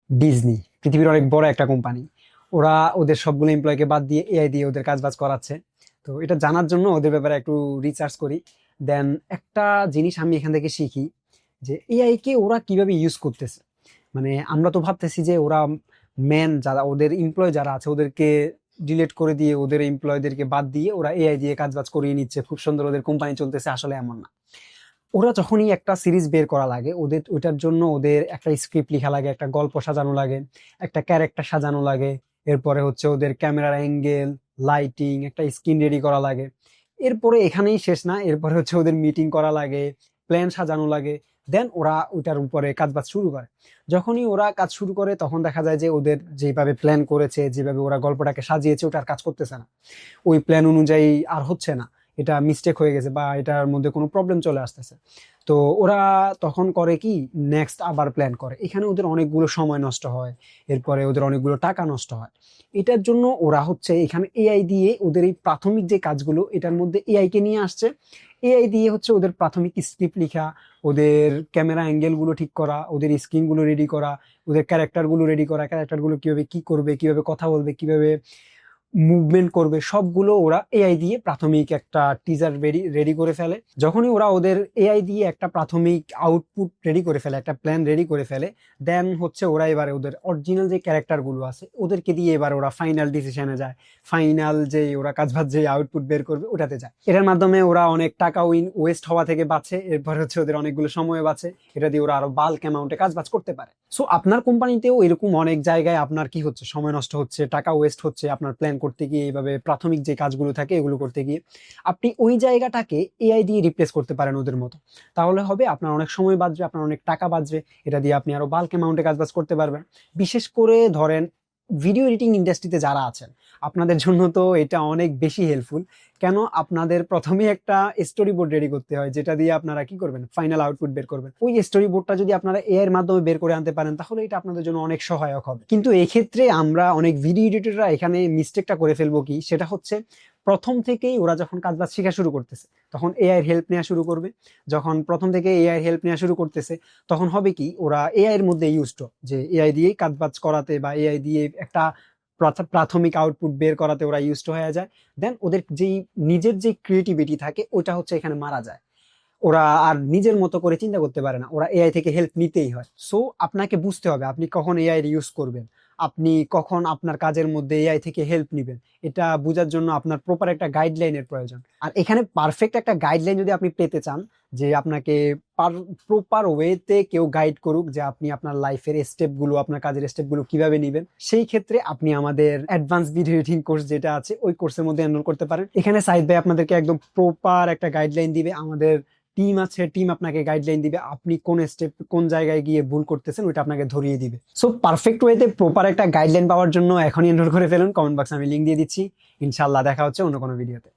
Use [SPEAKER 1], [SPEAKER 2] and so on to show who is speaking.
[SPEAKER 1] Disney পৃথিবীর অনেক বড় একটা কোম্পানি। ওরা ওদের সবগুলো এমপ্লয়কে বাদ দিয়ে এআই দিয়ে ওদের কাজ বাজ করাচ্ছে। তো এটা জানার জন্য ওদের ব্যাপারে একটু রিসার্চ করি। দেন একটা জিনিস আমি এখান থেকে শিখি যে এআই কে ওরা কিভাবে ইউজ করতেছে। মানে আমরা তো ভাবতেছি যে ওরা যারা ওদের এমপ্লয় যারা আছে ওদেরকে ডিলিট করে দিয়ে ওদের এমপ্লয়দেরকে বাদ দিয়ে ওরা এআই দিয়ে কাজ বাজ করিয়ে নিচ্ছে, খুব সুন্দর ওদের কোম্পানি চলতেছে। আসলে এমন না। ওরা যখনই একটা সিরিজ বের করা লাগে ওদের ওইটার জন্য ওদের একটা স্ক্রিপ্ট লেখা লাগে, একটা গল্প সাজানো লাগে, একটা ক্যারেক্টার সাজানো লাগে। এরপরে হচ্ছে ওদের ক্যামেরার অ্যাঙ্গেল, লাইটিং, একটা স্ক্রিন রেডি করা লাগে। এরপরে এখানেই শেষ না, এরপরে হচ্ছে ওদের মিটিং করা লাগে, প্ল্যান সাজানো লাগে। দেন ওরা ওইটার উপরে কাজ বাজ শুরু করে। যখনই ওরা কাজ শুরু করে তখন দেখা যায় যে ওদের যেভাবে প্ল্যান করেছে, যেভাবে ওরা গল্পটাকে সাজিয়েছে ওটার কাজ করতেছে না, ওই প্ল্যান অনুযায়ী আর হচ্ছে না, এটা মিস্টেক হয়ে গেছে বা এটার মধ্যে কোনো প্রবলেম চলে আসতেছে। তো ওরা তখন করে কি, নেক্সট আবার প্ল্যান করে। এখানে ওদের অনেকগুলো সময় নষ্ট হয়, এরপরে ওদের অনেকগুলো টাকা নষ্ট হয়। এটার জন্য ওরা হচ্ছে এখানে এআই দিয়ে ওদের এই প্রাথমিক যে কাজগুলো এটার মধ্যে এআই কে নিয়ে আসছে। এআই দিয়ে হচ্ছে ওদের প্রাথমিক স্ক্রিপ্ট লেখা, ওদের ক্যামেরা অ্যাঙ্গেল গুলো ঠিক করা, ওদের স্ক্রিন গুলো রেডি করা, ওদের ক্যারেক্টার গুলো রেডি করা, ক্যারেক্টার গুলো কিভাবে কি করবে, কিভাবে কথা বলবে, কিভাবে মুভমেন্ট করবে, সবগুলো ওরা এআই দিয়ে প্রাথমিক একটা টিজার রেডি রেডি করে ফেলে। যখনই ওরা ওদের এআই দিয়ে একটা প্রাথমিক আউটপুট রেডি করে ফেলে, একটা প্ল্যান রেডি করে ফেলে, দেন হচ্ছে ওরা এবারে ওদের অরিজিনাল যে ক্যারেক্টার গুলো আছে ওদেরকে দিয়ে এবার ওরা ফাইনাল ডিসিশনে যায়। ফাইনাল যে ওরা কাজবাজ যে আউটপুট বের করবে ওটাতে যায়। এটার মাধ্যমে ওরা অনেক টাকা ওয়েস্ট হওয়া থেকে বাঁচে, এরপর হচ্ছে ওদের অনেকগুলো সময় বাঁচে। এটা দিয়ে ওরা আরো বাল্ক অ্যামাউন্টে কাজবাজ করতে পারে। সো আপনার কোম্পানিতেও এরকম অনেক জায়গায় আপনার কি হচ্ছে, সময় নষ্ট হচ্ছে, টাকা ওয়েস্ট হচ্ছে আপনার প্ল্যান করতে গিয়ে, এইভাবে প্রাথমিক যে কাজগুলো থাকে এগুলো করতে গিয়ে। আপনি ওই জায়গাটাকে এআই দিয়ে রিপ্লেস করতে পারেন ওদের মতো। তাহলে হবে আপনার অনেক সময় বাঁচবে, আপনার অনেক টাকা বাঁচবে। এটা দিয়ে আপনি আরো বাল্ক অ্যামাউন্টে কাজবাজ করতে পারবেন। বিশেষ করে ধরেন ভিডিও এডিটিং ইন্ডাস্ট্রিতে যারা আছেন আপনাদের জন্য তো এটা অনেক বেশি হেল্পফুল। কেন, আপনাদের প্রথমে একটা স্টোরি বোর্ড রেডি করতে হয় যেটা দিয়ে আপনারা কি করবেন, ফাইনাল আউটপুট বের করবেন। ওই স্টোরি বোর্ডটা যদি আপনারা এআই এর মাধ্যমে বের করে আনতে পারেন তাহলে এটা আপনাদের জন্য অনেক সহায়ক হবে। কিন্তু এই ক্ষেত্রে আমরা অনেক ভিডিও এডিটররা এখানে মিস্টেকটা করে ফেলবো কি, সেটা হচ্ছে প্রথম থেকেই ওরা যখন কাজবাজ শেখা শুরু করতেছে তখন এআই এর হেল্প নেওয়া শুরু করবে। যখন প্রথম থেকে এআই এর হেল্প নেওয়া শুরু করতেছে তখন হবে কি, ওরা এআই এর মধ্যে ইউজড যে এআই দিয়েই কাজবাজ করাতে বা এআই দিয়ে একটা প্রাথমিক আউটপুট বের করাতে ওরা ইউজড হয়ে যায়। দেন ওদের যেই নিজের যে ক্রিয়েটিভিটি থাকে ওটা হচ্ছে এখানে মারা যায়। ওরা আর নিজের মতো করে চিন্তা করতে পারে না, ওরা এআই থেকে হেল্প নিতেই হয়। সো আপনাকে বুঝতে হবে আপনি কখন এআই ইউজ করবেন, আপনি কখন আপনার কাজের মধ্যে এআই থেকে হেল্প নেবেন। এটা বোঝার জন্য আপনার প্রপার একটা গাইডলাইনের প্রয়োজন। আর এখানে পারফেক্ট একটা গাইডলাইন যদি আপনি পেতে চান, যে আপনাকে প্রপার ওয়েতে কেউ গাইড করুক যে আপনি আপনার লাইফের স্টেপগুলো, আপনার কাজের স্টেপগুলো কিভাবে নেবেন, সেই ক্ষেত্রে আপনি আমাদের অ্যাডভান্স ভিডিও এডিটিং কোর্স যেটা আছে ওই কোর্সের মধ্যে এনরোল করতে পারেন। এখানে সাইদ ভাই আপনাদেরকে একদম প্রপার একটা গাইডলাইন দিবে। আমাদের টিম আছে, টিম আপনাকে গাইডলাইন দিবে, আপনি কোন স্টেপ কোন জায়গায় গিয়ে ভুল করতেছেন ওইটা আপনাকে ধরিয়ে দিবে। সো পারফেক্ট ওয়েতে প্রপার একটা গাইডলাইন পাওয়ার জন্য এখনই এনরোল করে ফেলুন। কমেন্ট বক্সে আমি লিংক দিয়ে দিচ্ছি। ইনশাল্লাহ দেখা হচ্ছে অন্য কোনো ভিডিওতে।